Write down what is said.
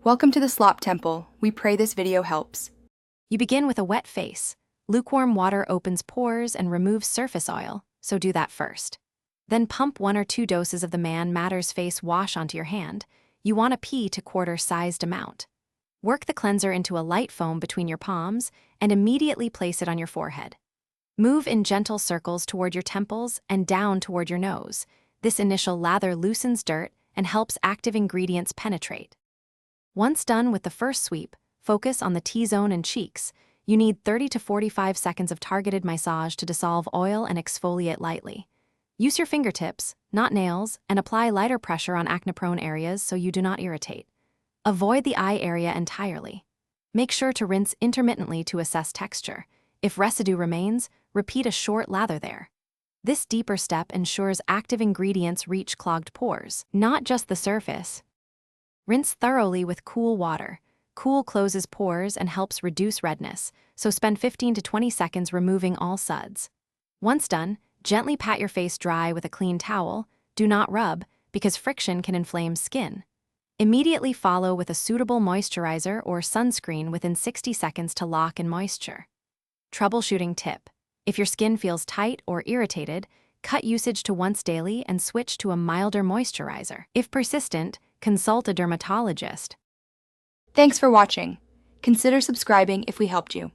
Welcome to the Slop Temple. We pray this video helps. You begin with a wet face. Lukewarm water opens pores and removes surface oil, so do that first. Then pump 1 or 2 doses of the ManMatter's face wash onto your hand. You want a pea to quarter-sized amount. Work the cleanser into a light foam between your palms and immediately place it on your forehead. Move in gentle circles toward your temples and down toward your nose. This initial lather loosens dirt and helps active ingredients penetrate. Once done with the first sweep, focus on the T-zone and cheeks. You need 30 to 45 seconds of targeted massage to dissolve oil and exfoliate lightly. Use your fingertips, not nails, and apply lighter pressure on acne-prone areas so you do not irritate. Avoid the eye area entirely. Make sure to rinse intermittently to assess texture. If residue remains, repeat a short lather there. This deeper step ensures active ingredients reach clogged pores, not just the surface. Rinse thoroughly with cool water. Cool closes pores and helps reduce redness, so spend 15 to 20 seconds removing all suds. Once done, gently pat your face dry with a clean towel. Do not rub, because friction can inflame skin. Immediately follow with a suitable moisturizer or sunscreen within 60 seconds to lock in moisture. Troubleshooting tip: if your skin feels tight or irritated, cut usage to once daily and switch to a milder moisturizer. If persistent, consult a dermatologist. Thanks for watching. Consider subscribing if we helped you.